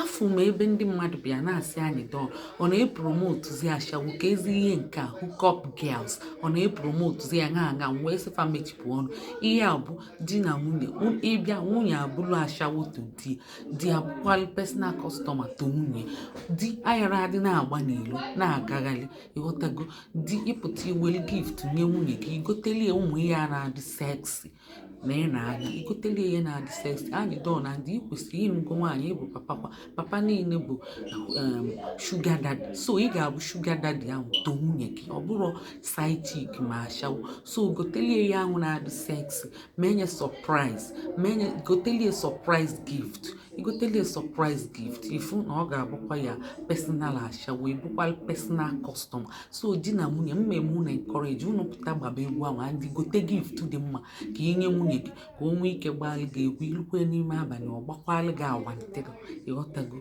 afọ m ebe ndị mmadụ bịa na-asị anyị dọọ ọ na-epromotuzi ashawo ka ezi ihe nke a hookup girls ọ na-epromotuzi ya nha wee sịfa mechipụ ọnụ ihe a bụ di na nwunye ịbịa nwunye abụrụ ashawo to di abụkwalụ personal customer to nwunye di ayara adị na-agba n'ilo na-agagharị ịghọtago di ịpụta iwere gift nye nwunye gị igotelie ụmụ ihe a na-adị seksi na ị na-anya igotelie ihe na-adị seksi anyị dọọ na ndị ikwesịrị ịnụgo nwaanyị ịbụ papa niile bụ shuga dadi so ị ga-abụ shuga dadi ahụ to nwunye gị ọ bụrụ side chick ma ashawo so gotelie ihe ahụ na-adị seksi menye surprise gotelie surprise gift igotelie surprise gift ifu na ọ ga-abụkwa ya personal ashawo ịbụkwa personal customer so di na nwunye mmemme unu encourage unu pụta gbaba egwu ahụ andị gote gift dị mma ka inye nwunye gị ka o nwee ike gbalị gị egwu ilukwe n'ime abalị ọ gbakwalụ gị awantịrị ịghọtago